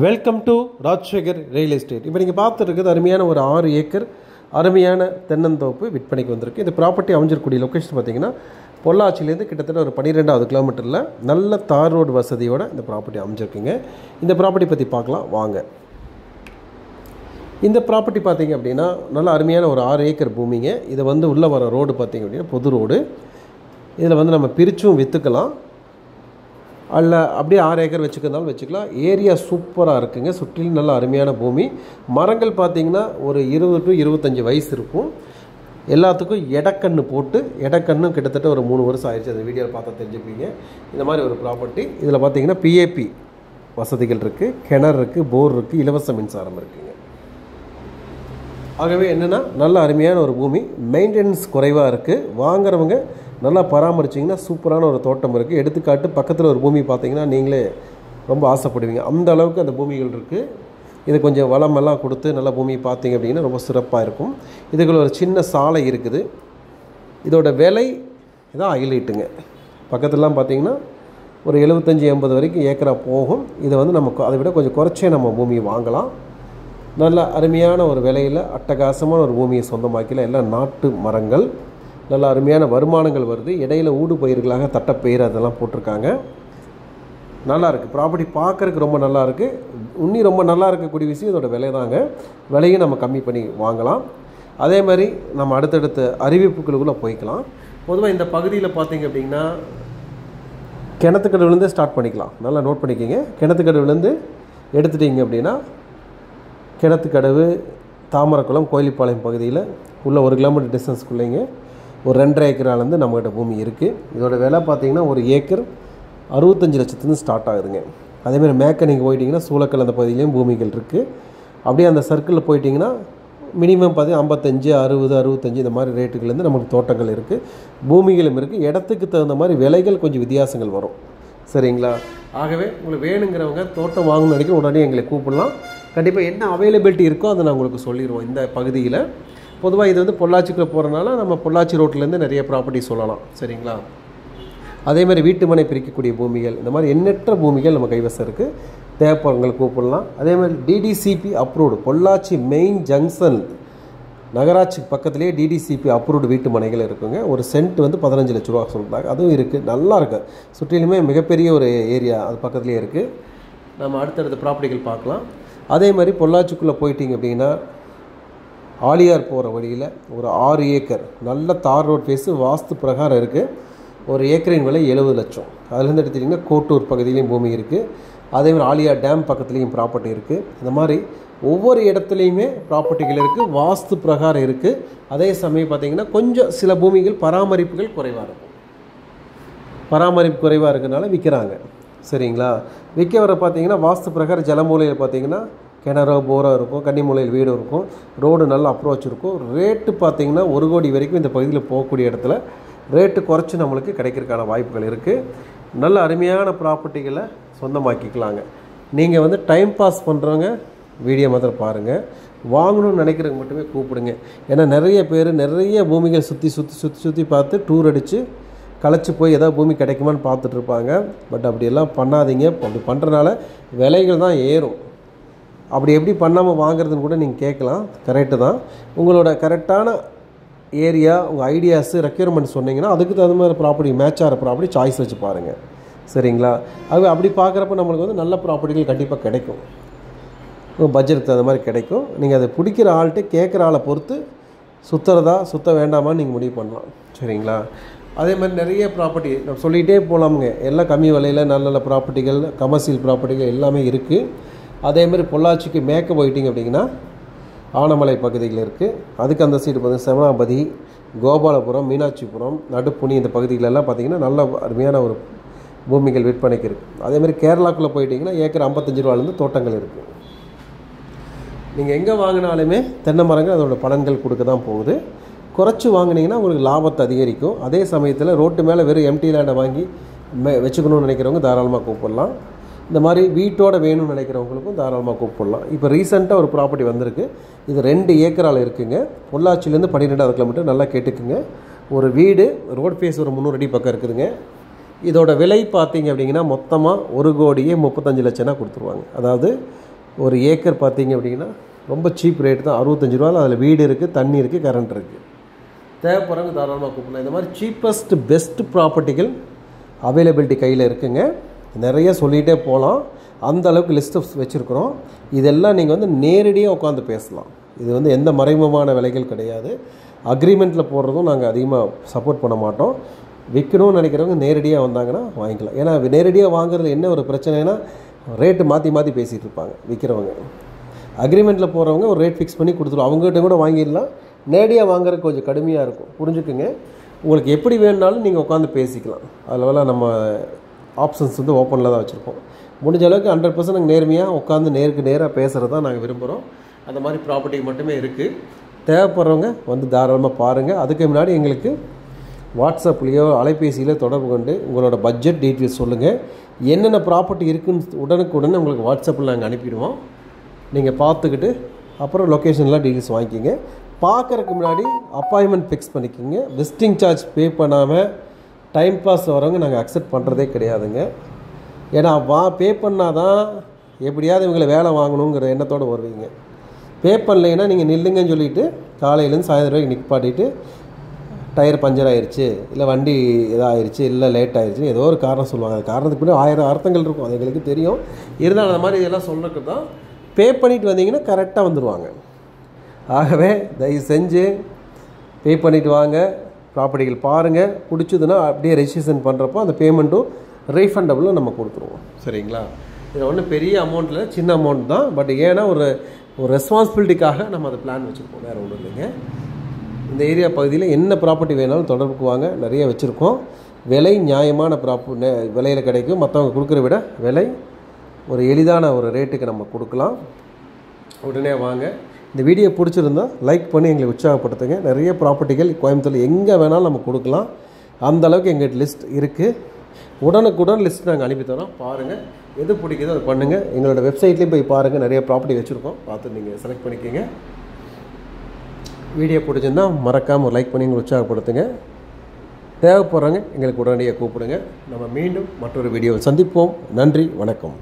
Welcome to Rajasekar real estate. இப்போ நீங்கள் பார்த்துருக்குது அருமையான ஒரு 6 ஏக்கர் அருமையான தென்னந்தோப்பு விற்பனைக்கு வந்திருக்கு. இந்த ப்ராப்பர்ட்டி அமைஞ்சிருக்கூடிய லொக்கேஷன் பார்த்தீங்கன்னா பொள்ளாச்சிலேருந்து கிட்டத்தட்ட ஒரு 12வது கிலோமீட்டரில் நல்ல தார் ரோடு வசதியோடு இந்த ப்ராப்பர்ட்டி அமைஞ்சிருக்குங்க. இந்த ப்ராப்பர்ட்டி பற்றி பார்க்கலாம் வாங்க. இந்த ப்ராப்பர்ட்டி பார்த்திங்க அப்படின்னா நல்ல அருமையான ஒரு 6 ஏக்கர் பூமிங்க. இதை உள்ளே வர ரோடு பார்த்திங்க அப்படின்னா பொது ரோடு. இதில் நம்ம பிரிச்சும் விற்றுக்கலாம், அல்ல அப்படியே 6 ஏக்கர் வச்சுக்கிறதாலும் வச்சுக்கலாம். ஏரியா சூப்பராக இருக்குங்க. சுற்றிலும் நல்ல அருமையான பூமி. மரங்கள் பார்த்திங்கன்னா ஒரு 20 to 25 வயசு இருக்கும். எல்லாத்துக்கும் எடக்கன்று போட்டு, எடக்கன்னும் கிட்டத்தட்ட ஒரு 3 வருஷம் ஆயிடுச்சு. அந்த வீடியோவில் பார்த்தா தெரிஞ்சுப்பீங்க. இந்த மாதிரி ஒரு ப்ராப்பர்ட்டி. இதில் பார்த்திங்கன்னா பிஏபி வசதிகள் இருக்குது, கிணறு இருக்குது, போர் இருக்குது, இலவச மின்சாரம் இருக்குங்க. ஆகவே என்னென்னா நல்ல அருமையான ஒரு பூமி. மெயின்டெனன்ஸ் குறைவாக இருக்குது. வாங்குறவங்க நல்லா பராமரிச்சிங்கன்னா சூப்பரான ஒரு தோட்டம் இருக்குது. எடுத்துக்காட்டு பக்கத்தில் ஒரு பூமி பார்த்திங்கன்னா நீங்களே ரொம்ப ஆசைப்படுவீங்க. அந்த அளவுக்கு அந்த பூமிகள் இருக்குது. இது கொஞ்சம் வளமெல்லாம் கொடுத்து நல்ல பூமி பார்த்திங்க அப்படின்னா ரொம்ப சிறப்பாக இருக்கும். இதுக்குள்ள ஒரு சின்ன சாலை இருக்குது. இதோட விலை இதான் ஹைலைட்டுங்க. பக்கத்துலலாம் பார்த்திங்கன்னா ஒரு 75-80 வரைக்கும் ஏக்கரா போகும். இதை நம்ம அதை விட கொஞ்சம் குறைச்சே நம்ம பூமியை வாங்கலாம். நல்ல அருமையான ஒரு விலையில் அட்டகாசமான ஒரு பூமியை சொந்தமாக்கல. எல்லாம் நாட்டு மரங்கள், நல்ல அருமையான வருமானங்கள் வருது. இடையில ஊடு பயிர்களாக தட்டைப்பயிர் அதெல்லாம் போட்டிருக்காங்க. நல்லா இருக்குது ப்ராப்பர்ட்டி, பார்க்குறதுக்கு ரொம்ப நல்லா இருக்குது. இன்னும் ரொம்ப நல்லா இருக்கக்கூடிய விஷயம் இதோட விலை தாங்க. விலையும் நம்ம கம்மி பண்ணி வாங்கலாம். அதே மாதிரி நம்ம அடுத்தடுத்த அறிவிப்புகளுக்குள்ளே போய்க்கலாம். பொதுவாக இந்த பகுதியில் பார்த்திங்க அப்படின்னா கிணத்துக்கடவுலேருந்து ஸ்டார்ட் பண்ணிக்கலாம். நல்லா நோட் பண்ணிக்கிங்க. கிணத்துக்கடவுலேருந்து எடுத்துட்டிங்க அப்படின்னா கிணத்துக்கடவு, தாமரக்குளம், கோயிலிப்பாளையம் பகுதியில் உள்ள 1 கிலோமீட்டர் டிஸ்டன்ஸ்க்குள்ளேங்க ஒரு 2.5 ஏக்கராலேருந்து நம்மகிட்ட பூமி இருக்குது. இதோட விலை பார்த்திங்கன்னா ஒரு ஏக்கர் 65 லட்சத்துலேருந்து ஸ்டார்ட் ஆகுதுங்க. அதேமாதிரி மேற்க நீங்கள் போயிட்டிங்கன்னா சூளக்கல் அந்த பகுதியிலையும் பூமிகள் இருக்குது. அப்படியே அந்த சர்க்கிளில் போயிட்டிங்கன்னா மினிமம் பார்த்திங்கன்னா 55, 60, 65 இந்த மாதிரி ரேட்டுகள்லேருந்து நமக்கு தோட்டங்கள் இருக்குது, பூமிகளும் இருக்குது. இடத்துக்கு தகுந்த மாதிரி விலைகள் கொஞ்சம் வித்தியாசங்கள் வரும். சரிங்களா? ஆகவே உங்களுக்கு வேணுங்கிறவங்க தோட்டம் வாங்கணும்னு நினைக்கிற உடனே எங்களை கூப்பிடலாம். கண்டிப்பாக என்ன அவைலபிலிட்டி இருக்கோ அதை நான் உங்களுக்கு சொல்லிடுவோம். இந்த பகுதியில் பொதுவாக இது பொள்ளாச்சிக்குள்ளே போகிறனால நம்ம பொள்ளாச்சி ரோட்லேருந்து நிறைய ப்ராப்பர்ட்டி சொல்லலாம். சரிங்களா? அதேமாதிரி வீட்டு மனை பிரிக்கக்கூடிய பூமிகள், இந்த மாதிரி எண்ணற்ற பூமிகள் நம்ம கைவசம் இருக்குது. தேவைப்படுறவங்களை கூப்பிடலாம். அதேமாதிரி DTCP approved Pollachi main junction நகராட்சி பக்கத்துலேயே டிடிசிபி அப்ரூவ்டு வீட்டு மனைகள் இருக்குங்க. ஒரு சென்ட் 15 லட்ச ரூபா சொல்கிறாங்க. அதுவும் இருக்குது, நல்லா இருக்குது. சுற்றிலுமே மிகப்பெரிய ஒரு ஏரியா அது பக்கத்துலேயே இருக்குது. நம்ம அடுத்தடுத்த ப்ராப்பர்ட்டிகள் பார்க்கலாம். அதே மாதிரி பொள்ளாச்சிக்குள்ளே போயிட்டிங்க அப்படின்னா ஆலியார் போகிற வழியில் ஒரு 6 ஏக்கர் நல்ல தார் ரோட் ஃபேஸு வாஸ்து பிரகாரம் இருக்குது. ஒரு ஏக்கரின் விலை 70 லட்சம். அதுலேருந்து எடுத்துட்டிங்கன்னா கோட்டூர் பகுதியிலையும் பூமி இருக்குது. அதேமாதிரி ஆலியார் டேம் பக்கத்துலேயும் ப்ராப்பர்ட்டி இருக்குது. இந்த மாதிரி ஒவ்வொரு இடத்துலையுமே ப்ராப்பர்ட்டிகள் இருக்குது, வாஸ்து பிரகாரம் இருக்குது. அதே சமயம் பார்த்திங்கன்னா கொஞ்சம் சில பூமிகள் பராமரிப்புகள் குறைவாக இருக்கும். பராமரிப்பு குறைவாக இருக்கிறதுனால விற்கிறாங்க. சரிங்களா? விற்க வர பார்த்திங்கன்னா வாஸ்து பிரகாரம் ஜலமூலையில் பார்த்திங்கன்னா கிணறோ போரோ இருக்கும், கன்னிமூலையில் வீடு இருக்கும், ரோடு நல்ல அப்ரோச் இருக்கும். ரேட்டு பார்த்திங்கன்னா 1 கோடி வரைக்கும் இந்த பகுதியில் போகக்கூடிய இடத்துல ரேட்டு குறைச்சி நம்மளுக்கு கிடைக்கிறதுக்கான வாய்ப்புகள் இருக்குது. நல்ல அருமையான ப்ராப்பர்ட்டிகளை சொந்தமாக்கிக்கலாங்க. நீங்கள் டைம் பாஸ் பண்ணுறவங்க வீடியோ மாத்திரம் பாருங்கள். வாங்கணும்னு நினைக்கிறவங்க மட்டுமே கூப்பிடுங்க. ஏன்னா நிறைய பேர் நிறைய பூமிகள் சுற்றி பார்த்து டூர் அடித்து களைச்சி போய் ஏதாவது பூமி கிடைக்குமான்னு பார்த்துட்ருப்பாங்க. பட் அப்படியெல்லாம் பண்ணாதீங்க. அப்படி பண்ணுறனால விலைகள் தான் ஏறும். அப்படி எப்படி பண்ணாமல் வாங்குறதுன்னு கூட நீங்கள் கேட்கலாம். கரெக்டு தான். உங்களோட கரெக்டான ஏரியா, உங்கள் ஐடியாஸு, ரெக்யர்மெண்ட் சொன்னீங்கன்னா அதுக்கு தகுந்த மாதிரி ப்ராப்பர்ட்டி மேட்ச் ஆகிற ப்ராப்பர்ட்டி சாய்ஸ் வச்சு பாருங்கள். சரிங்களா? அது அப்படி பார்க்குறப்ப நம்மளுக்கு நல்ல ப்ராப்பர்ட்டிகள் கண்டிப்பாக கிடைக்கும். உங்கள் பட்ஜெட்டுக்கு தகுந்த மாதிரி கிடைக்கும். நீங்கள் அதை பிடிக்கிற ஆள்கிட்ட கேட்குற ஆளை பொறுத்து சுத்த வேண்டாமான்னு நீங்கள் முடிவு பண்ணலாம். சரிங்களா? அதே மாதிரி நிறைய ப்ராப்பர்ட்டி நம்ம சொல்லிகிட்டே போகலாமுங்க. எல்லாம் கம்மி விலையில் நல்ல நல்ல ப்ராப்பர்ட்டிகள், கமர்ஷியல் ப்ராப்பர்ட்டிகள் எல்லாமே இருக்குது. அதேமாதிரி பொள்ளாச்சிக்கு மேற்க போயிட்டிங்க அப்படிங்கன்னா ஆனமலை பகுதிகள் இருக்குது. அதுக்கு அந்த சைடு பார்த்திங்கன்னா செவனாபதி, கோபாலபுரம், மீனாட்சிபுரம், நடுப்புணி இந்த பகுதிகளெல்லாம் பார்த்திங்கன்னா நல்ல அருமையான ஒரு பூமிகள் விற்பனைக்கு இருக்குது. அதேமாதிரி கேரளாக்குள்ளே போயிட்டிங்கன்னா ஏக்கர் 55 ரூபாலேருந்து தோட்டங்கள் இருக்குது. நீங்கள் எங்கே வாங்கினாலுமே தென்னை மரங்கள் அதோடய பலன்கள் கொடுக்க தான் போகுது. குறைச்சி வாங்கினீங்கன்னா உங்களுக்கு லாபத்தை அதிகரிக்கும். அதே சமயத்தில் ரோட்டு மேலே வெறும் எம்டி லேண்டை வாங்கி வச்சுக்கணும்னு நினைக்கிறவங்க தாராளமாக கூப்பிடலாம். இந்த மாதிரி வீட்டோடு வேணும்னு நினைக்கிறவங்களுக்கும் தாராளமாக கூப்பிடலாம். இப்போ ரீசெண்டாக ஒரு ப்ராப்பர்ட்டி வந்திருக்கு. இது 2 ஏக்கரால் இருக்குங்க. பொள்ளாச்சிலேருந்து 12வது கிலோமீட்டர். நல்லா கேட்டுக்குங்க. ஒரு வீடு ரோட் ஃபேஸ் ஒரு 300 அடி பக்கம் இருக்குதுங்க. இதோட விலை பார்த்தீங்க அப்படிங்கன்னா மொத்தமாக 1,35,00,000 கொடுத்துருவாங்க. அதாவது ஒரு ஏக்கர் பார்த்தீங்க அப்படின்னா ரொம்ப சீப் ரேட் தான், 65 ரூபாயில் அதில் வீடு இருக்குது, தண்ணி இருக்குது, கரண்ட் இருக்குது. தேவைப்படுறவங்க தாராளமாக கூப்பிடலாம். இந்த மாதிரி சீப்பஸ்ட் பெஸ்ட் ப்ராப்பர்ட்டிகள் அவைலபிலிட்டி கையில் இருக்குங்க. நிறைய சொல்லிகிட்டே போகலாம், அந்த அளவுக்கு லிஸ்ட் ஆஃப் வச்சுருக்குறோம். இதெல்லாம் நீங்கள் வந்து நேரடியாக உட்காந்து பேசலாம். இது வந்து எந்த மறைமுகமான விலைகள் கிடையாது. அக்ரிமெண்ட்டில் போடுறதும் நாங்கள் அதிகமாக சப்போர்ட் பண்ண மாட்டோம். விற்கணும்னு நினைக்கிறவங்க நேரடியாக வந்தாங்கன்னா வாங்கிக்கலாம். ஏன்னா நேரடியாக வாங்குறதுல என்ன ஒரு பிரச்சனைனா ரேட்டு மாற்றி மாற்றி பேசிகிட்டு இருப்பாங்க விற்கிறவங்க. அக்ரிமெண்ட்டில் போகிறவங்க ஒரு ரேட் ஃபிக்ஸ் பண்ணி கொடுத்துருவோம், அவங்ககிட்ட கூட வாங்கிடலாம். நேரடியாக வாங்குறதுக்கு கொஞ்சம் கடுமையாக இருக்கும், புரிஞ்சுக்குங்க. உங்களுக்கு எப்படி வேணுனாலும் நீங்கள் உட்காந்து பேசிக்கலாம். அதில் நம்ம ஆப்ஷன்ஸ் வந்து ஓப்பனில் தான் வச்சுருக்கோம். முடிஞ்ச அளவுக்கு 100% நாங்கள் நேர்மையாக உட்காந்து நேருக்கு நேராக பேசுகிறது தான் நாங்கள் விரும்புகிறோம். அந்த மாதிரி ப்ராப்பர்ட்டி மட்டுமே இருக்குது. தேவைப்படுறவங்க வந்து தாராளமாக பாருங்கள். அதுக்கு முன்னாடி எங்களுக்கு வாட்ஸ்அப்லேயோ அலைபேசியிலையோ தொடர்பு கொண்டு உங்களோட பட்ஜெட் டீட்டெயில்ஸ் சொல்லுங்கள். என்னென்ன ப்ராப்பர்ட்டி இருக்குன்னு உடனுக்குடனே உங்களுக்கு வாட்ஸ்அப்பில் நாங்கள் அனுப்பிடுவோம். நீங்கள் பார்த்துக்கிட்டு அப்புறம் லொக்கேஷன்லாம் டீட்டெயில்ஸ் வாங்கிக்கிங்க. பார்க்குறதுக்கு முன்னாடி அப்பாயின்மெண்ட் ஃபிக்ஸ் பண்ணிக்கோங்க. விசிட்டிங் சார்ஜ் பே பண்ணாமல் டைம் பாஸ் வரவங்க நாங்கள் அக்செப்ட் பண்ணுறதே கிடையாதுங்க. ஏன்னா பே பண்ணால் தான் எப்படியாவது இவங்களை வேலை வாங்கணுங்கிற எண்ணத்தோடு வருவீங்க. பே பண்ணலைன்னா நீங்கள் நில்லுங்கன்னு சொல்லிவிட்டு காலையிலேருந்து சாயந்தரம் வரைக்கும் நிற்பாட்டிட்டு டயர் பஞ்சர் ஆயிடுச்சு, இல்லை வண்டி இதாகிடுச்சு, இல்லை லேட் ஆகிடுச்சு, ஏதோ ஒரு காரணம் சொல்லுவாங்க. அது காரணத்துக்கு பின்னாடி 1000 அர்த்தங்கள் இருக்கும், அது எங்களுக்கு தெரியும். இருந்தாலும் அந்த மாதிரி இதெல்லாம் சொல்கிறதுக்கு தான் பே பண்ணிவிட்டு வந்தீங்கன்னா கரெக்டாக வந்துடுவாங்க. ஆகவே தயவு செஞ்சு பே பண்ணிவிட்டு வாங்க, ப்ராப்பர்ட்டிகள் பாருங்கள். பிடிச்சதுன்னா அப்படியே ரெஜிஸ்ட்ரேஷன் பண்ணுறப்போ அந்த பேமெண்ட்டும் ரீஃபண்டபுளும் நம்ம கொடுத்துருவோம். சரிங்களா? இது ஒன்றும் பெரிய அமௌண்ட் இல்லை, சின்ன அமௌண்ட் தான். பட் ஏன்னா ஒரு ரெஸ்பான்சிபிலிட்டிக்காக நம்ம அதை பிளான் வச்சுருக்கோம், வேறு ஒன்றும் இல்லைங்க. இந்த ஏரியா பகுதியில் என்ன ப்ராப்பர்ட்டி வேணாலும் தொடர்புக்கு வாங்க, நிறைய வச்சுருக்கோம். விலை நியாயமான விலையில் கிடைக்கும். மற்றவங்க கொடுக்குற விட விலை ஒரு எளிதான ஒரு ரேட்டுக்கு நம்ம கொடுக்கலாம். உடனே வாங்க. இந்த வீடியோ பிடிச்சிருந்தால் லைக் பண்ணி எங்களை உற்சாகப்படுத்துங்க. நிறைய ப்ராப்பர்ட்டிகள் கோயம்புத்தூரில் எங்கே வேணாலும் நம்ம கொடுக்கலாம். அந்தளவுக்கு எங்கள் லிஸ்ட் இருக்குது. உடனுக்குடன் லிஸ்ட் நாங்கள் அனுப்பித்தரோம். பாருங்கள், எது பிடிக்குதோ அதை பண்ணுங்கள். எங்களோட வெப்சைட்லேயும் போய் பாருங்கள், நிறைய ப்ராப்பர்ட்டி வச்சுருக்கோம், பார்த்து நீங்கள் செலக்ட் பண்ணிக்கோங்க. வீடியோ பிடிச்சிருந்தால் மறக்காமல் ஒரு லைக் பண்ணி எங்களை உற்சாகப்படுத்துங்க. தேவைப்படுறாங்க எங்களுக்கு உடனடியாக கூப்பிடுங்க. நம்ம மீண்டும் மற்றொரு வீடியோவில் சந்திப்போம். நன்றி, வணக்கம்.